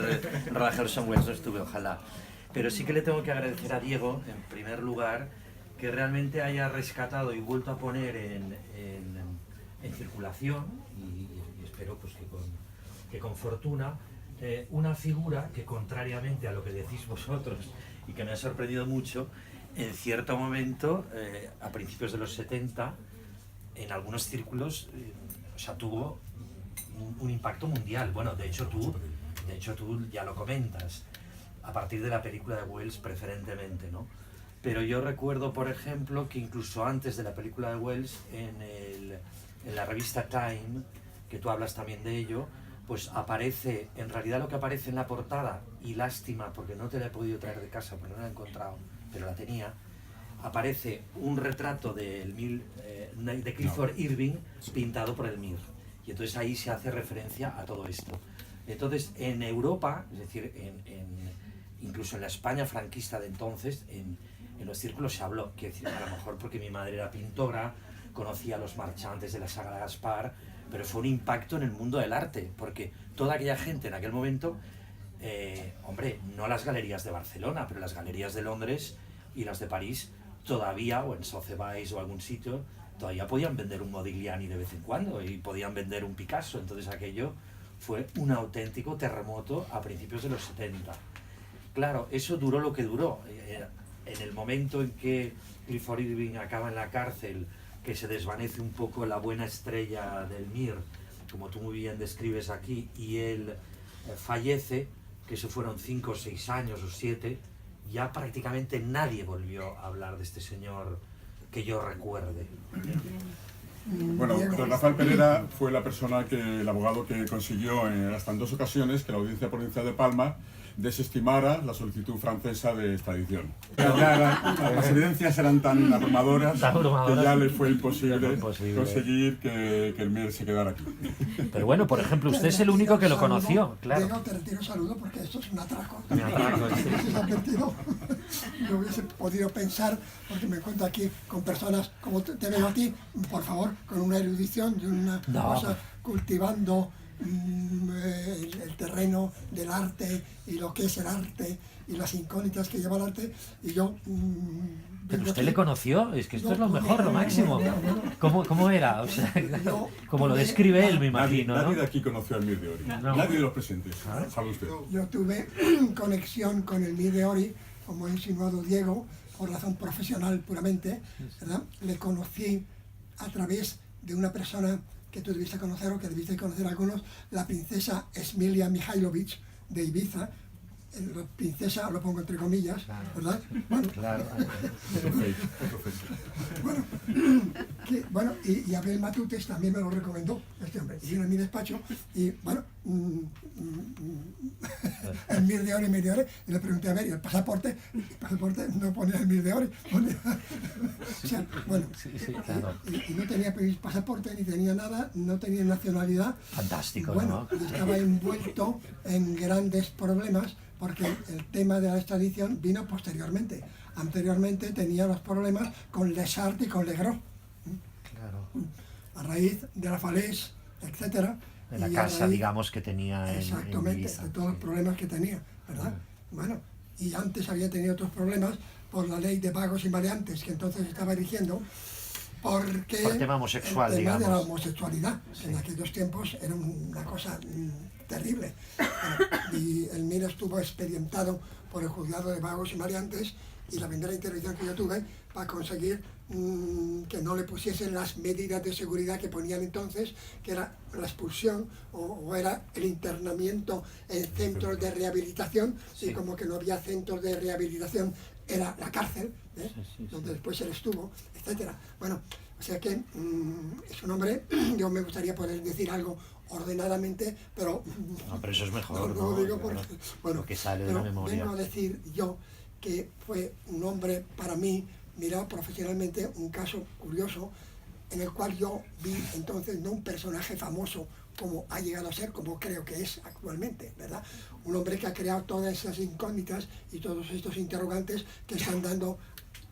ver rodaje Orson Welles, no estuve, ojalá. Pero sí que le tengo que agradecer a Diego, en primer lugar, que realmente haya rescatado y vuelto a poner en circulación, y espero pues que con fortuna, una figura que, contrariamente a lo que decís vosotros, y que me ha sorprendido mucho, en cierto momento, a principios de los 70, en algunos círculos, o sea, tuvo un impacto mundial. Bueno, de hecho tú ya lo comentas, a partir de la película de Welles preferentemente, ¿no? Pero yo recuerdo, por ejemplo, que incluso antes de la película de Welles, en la revista Time, que tú hablas también de ello, pues aparece, en realidad lo que aparece en la portada, y lástima porque no te la he podido traer de casa porque no la he encontrado, pero la tenía, aparece un retrato de Clifford Irving pintado por el Mir. Y entonces ahí se hace referencia a todo esto. Entonces, en Europa, es decir, incluso en la España franquista de entonces, en los círculos se habló, que a lo mejor porque mi madre era pintora, conocía a los marchantes de la saga de Gaspar, pero fue un impacto en el mundo del arte, porque toda aquella gente en aquel momento, hombre, no las galerías de Barcelona, pero las galerías de Londres y las de París todavía, o en Sotheby's o algún sitio, todavía podían vender un Modigliani de vez en cuando y podían vender un Picasso. Entonces aquello fue un auténtico terremoto a principios de los 70. Claro, eso duró lo que duró. En el momento en que Clifford Irving acaba en la cárcel, que se desvanece un poco la buena estrella del Mir, como tú muy bien describes aquí, y él fallece, que se fueron 5 o 6 años o 7, ya prácticamente nadie volvió a hablar de este señor que yo recuerde. Bueno, don Rafael Pereira fue el abogado que consiguió hasta en 2 ocasiones que la Audiencia Provincial de Palma desestimara la solicitud francesa de extradición. Las evidencias eran tan abrumadoras que ya le fue imposible conseguir que el Mir se quedara aquí. Pero bueno, por ejemplo, usted es el único que lo conoció, claro. Diego, te retiro saludo porque esto es un atraco. Un atraco, sí. No hubiese podido pensar, porque me encuentro aquí con personas como te veo a ti, por favor, con una erudición y una cosa cultivando el terreno del arte y lo que es el arte y las incógnitas que lleva el arte, y yo... ¿Pero usted le conoció? Es que esto es lo mejor, lo máximo. ¿Cómo era? O sea, como lo describe él, me imagino, ¿no? Nadie de aquí conoció al Mir de Ori. Nadie de los presentes, sabe usted. Yo tuve conexión con el Mir de Ori, como ha insinuado Diego, por razón profesional puramente, ¿verdad? Le conocí a través de una persona que tú debiste conocer, o que debiste conocer algunos, la princesa Esmilia Mihailovic de Ibiza. La princesa, lo pongo entre comillas, claro, ¿verdad? Bueno, claro. Bueno, y Abel Matutes también me lo recomendó, este hombre. Y vino en mi despacho y, bueno, el Mir de Ori, y le pregunté, a ver, ¿y el pasaporte? El pasaporte no ponía el Mir de Ori, ponía... O sea, bueno, sí, claro. y no tenía pasaporte, ni tenía nada, no tenía nacionalidad. Fantástico, bueno, ¿no? Y estaba envuelto en grandes problemas, porque el tema de la extradición vino posteriormente. Anteriormente tenía los problemas con Les Arts y con Legros. Claro. A raíz de la Falaise, etcétera. De la casa, digamos, que tenía exactamente, en Ibiza, de todos los problemas que tenía, ¿verdad? Bueno, y antes había tenido otros problemas por la ley de vagos y maleantes que entonces estaba erigiendo, porque por tema homosexual, el tema digamos, de la homosexualidad, que en aquellos tiempos era una cosa terrible. Y el Mir estuvo expedientado por el juzgado de vagos y maleantes, y la primera intervención que yo tuve para conseguir que no le pusiesen las medidas de seguridad que ponían entonces, que era la expulsión o era el internamiento en centros de rehabilitación, y como que no había centros de rehabilitación, era la cárcel, donde después él estuvo, etcétera. Bueno, o sea que es un hombre, yo me gustaría poder decir algo ordenadamente, pero... No, pero eso es mejor, no digo porque, bueno, que sale de la memoria. Vengo a decir yo que fue un hombre, para mí, mirado profesionalmente, un caso curioso, en el cual yo vi entonces no un personaje famoso como ha llegado a ser, como creo que es actualmente, ¿verdad? Un hombre que ha creado todas esas incógnitas y todos estos interrogantes que están dando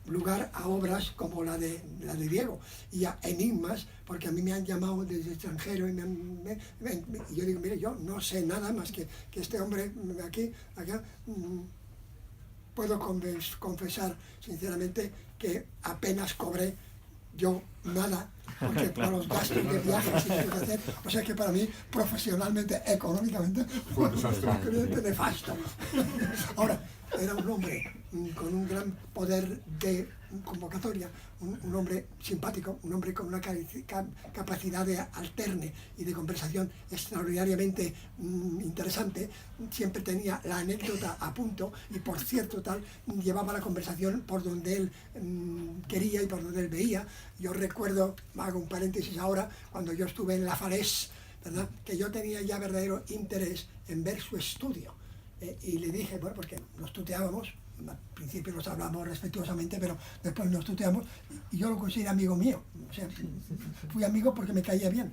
lugar a obras como la de Diego y a enigmas, porque a mí me han llamado desde extranjero y y yo digo, mire, yo no sé nada más que este hombre aquí, acá. Puedo confesar sinceramente que apenas cobré yo nada, porque por los gastos de viajes que tuve que hacer, o sea que para mí, profesionalmente, económicamente, fue un nefasto. Ahora, era un hombre con un gran poder de convocatoria, un hombre simpático, un hombre con una capacidad de alterne y de conversación extraordinariamente interesante. Siempre tenía la anécdota a punto y, por cierto, llevaba la conversación por donde él quería y por donde él veía. Yo recuerdo, hago un paréntesis ahora, cuando yo estuve en La Falaise, ¿verdad?, que yo tenía ya verdadero interés en ver su estudio. Y le dije, bueno, porque nos tuteábamos, al principio nos hablábamos respetuosamente, pero después nos tuteamos, y yo lo consideré amigo mío. O sea, fui amigo porque me caía bien.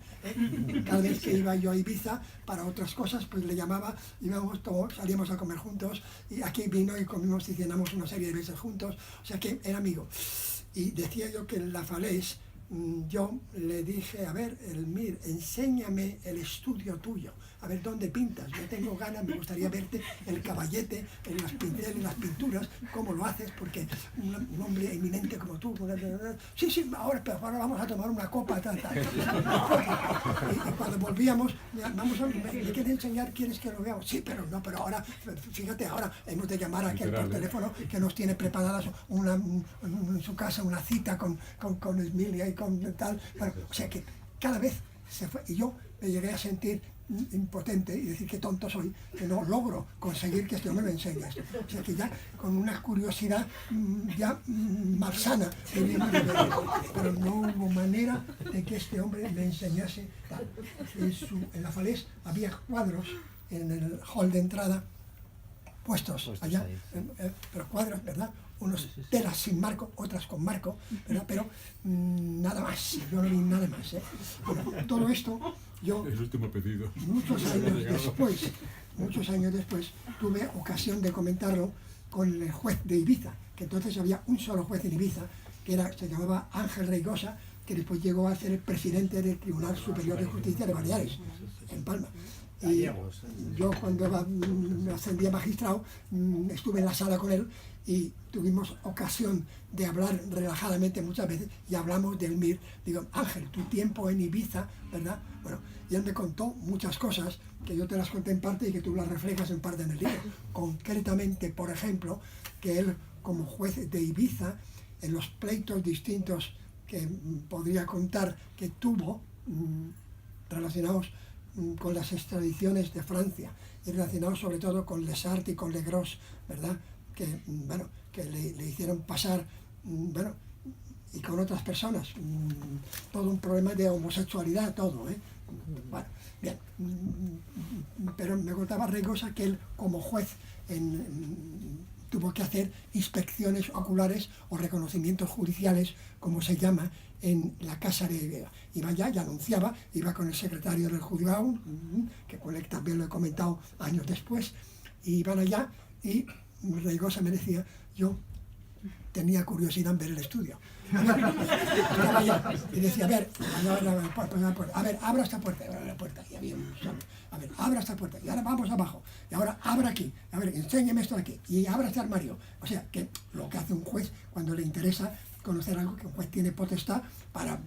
Cada vez que iba yo a Ibiza para otras cosas, pues le llamaba, íbamos todos, salíamos a comer juntos, y aquí vino y comimos y cenamos una serie de veces juntos, o sea que era amigo. Y decía yo que en La Falaise, yo le dije, a ver, Elmir, enséñame el estudio tuyo, a ver dónde pintas, yo tengo ganas, me gustaría verte el caballete, en las pinceles, en las pinturas, cómo lo haces, porque un hombre eminente como tú, sí, ahora vamos a tomar una copa, tal. Y cuando volvíamos, ¿me quieres enseñar? ¿Quieres que lo veamos? Sí, pero ahora, fíjate, ahora hemos de llamar a aquel por teléfono que nos tiene preparadas en su casa una cita con Emilia y con tal, bueno, o sea que cada vez se fue, y yo me llegué a sentir impotente y decir qué tonto soy, que no logro conseguir que este hombre me enseñe esto. O sea que ya con una curiosidad ya malsana, pero no hubo manera de que este hombre me enseñase tal. En La Falaise había cuadros en el hall de entrada puestos allá, pero cuadros, ¿verdad? Unos telas sin marco, otras con marco, ¿verdad? Pero nada más, yo no vi nada más. Bueno, todo esto, yo, el último pedido. muchos años después, tuve ocasión de comentarlo con el juez de Ibiza, que entonces había un solo juez en Ibiza, que se llamaba Ángel Reigosa, que después llegó a ser el presidente del Tribunal Superior de Justicia de Baleares, en Palma. Y yo, cuando me ascendí a magistrado, estuve en la sala con él y tuvimos ocasión de hablar relajadamente muchas veces, y hablamos del Elmir. Digo, Ángel, tu tiempo en Ibiza, ¿verdad? Bueno, y él me contó muchas cosas que yo te las conté en parte y que tú las reflejas en parte en el libro. Concretamente, por ejemplo, que él, como juez de Ibiza, en los pleitos distintos que podría contar que tuvo, relacionados con las extradiciones de Francia y relacionados sobre todo con Les Arts y con Legros, ¿verdad?, que, bueno, que le hicieron pasar, bueno, y con otras personas, todo un problema de homosexualidad, todo, Bueno, bien, pero me contaba Reigosa que él, como juez, tuvo que hacer inspecciones oculares o reconocimientos judiciales, como se llama, en la casa de... Iba allá y anunciaba, iba con el secretario del juzgado, que con él también lo he comentado años después, y iban allá y Reigosa me decía, yo tenía curiosidad en ver el estudio. Estaba allá y decía, a ver, abra esta puerta, abra la puerta, y había un sol. A ver, abra esta puerta, y ahora vamos abajo, y ahora abra aquí, a ver, enséñeme esto de aquí, y abra este armario. O sea, que lo que hace un juez cuando le interesa conocer algo, que un juez tiene potestad para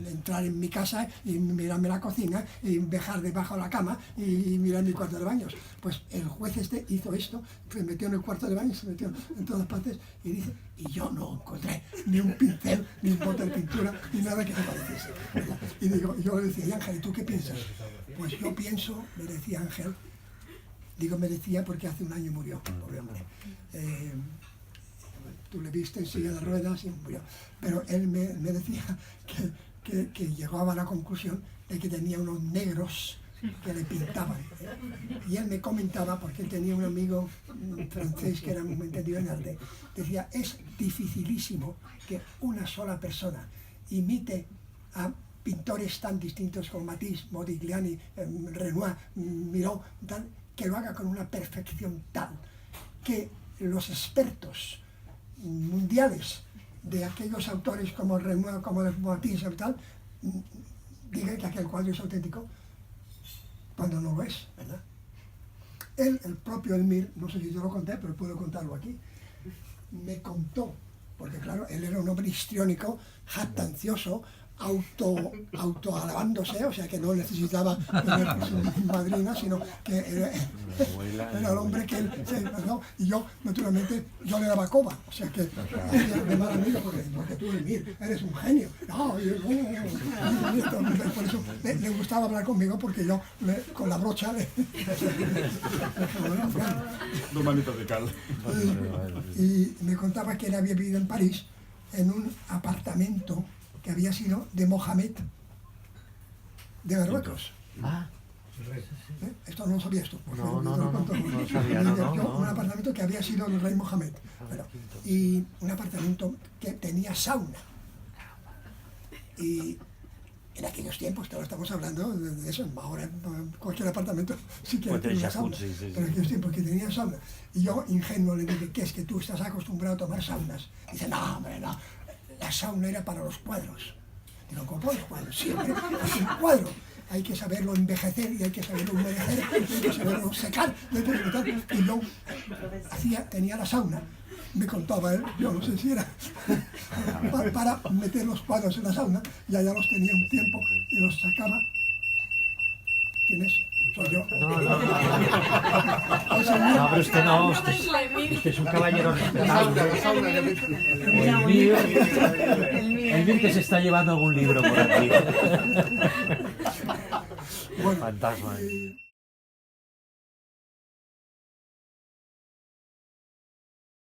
entrar en mi casa y mirarme la cocina y dejar debajo de la cama y mirar mi cuarto de baños. Pues el juez hizo esto, se metió en el cuarto de baño, se metió en todas partes y dice, y yo no encontré ni un pincel, ni un bote de pintura, ni nada que me pareciese. Y digo, yo le decía, y Ángel, ¿y tú qué piensas? Pues yo pienso, me decía Ángel, digo me decía porque hace un año murió, pobre hombre. Tú le viste en silla de ruedas y murió. Pero él me decía que llegaba a la conclusión de que tenía unos negros que le pintaban. Y él me comentaba, porque él tenía un amigo francés que era muy entendido en arte, decía, es dificilísimo que una sola persona imite a pintores tan distintos como Matisse, Modigliani, Renoir, Miró, tal, que lo haga con una perfección tal que los expertos mundiales de aquellos autores como Renoir, como Matisse y tal, digan que aquel cuadro es auténtico cuando no lo es, ¿verdad? Él, el propio Elmire, no sé si yo lo conté, pero puedo contarlo aquí, me contó, porque claro, él era un hombre histriónico, jactancioso, autoalabándose, o sea que no necesitaba tener su madrina, sino que era el hombre que él, ¿no? Y yo, naturalmente, yo le daba coba, o sea que hacía de mal amigo, porque tú, Elmire, eres un genio. No, por eso le gustaba hablar conmigo, porque yo con la brocha Dos manitos de cal. Y me contaba que él había vivido en París en un apartamento que había sido de Mohamed de Marruecos. Esto no lo sabías tú. No sabía, no. Un apartamento que había sido del rey Mohamed. Y un apartamento que tenía sauna. Y en aquellos tiempos, ahora estamos hablando de eso, ahora cualquier apartamento sí que tiene una sauna. Pero en aquellos tiempos que tenía sauna. Y yo, ingenuo, le dije, ¿qué es que tú estás acostumbrado a tomar saunas? Dice, no, hombre, no. La sauna era para los cuadros. Digo, ¿cómo para los cuadros? Sí, hombre, es un cuadro. Hay que saberlo envejecer y hay que saberlo humedecer, hay que saberlo secar. Y yo tenía la sauna, me contaba él, yo no sé si era, para meter los cuadros en la sauna, y allá los tenía un tiempo y los sacaba. ¿Quién es? Soy yo. No, pero usted no, usted es un caballero respetable. Elmire que se está llevando algún libro por aquí. Bueno, Fantasma.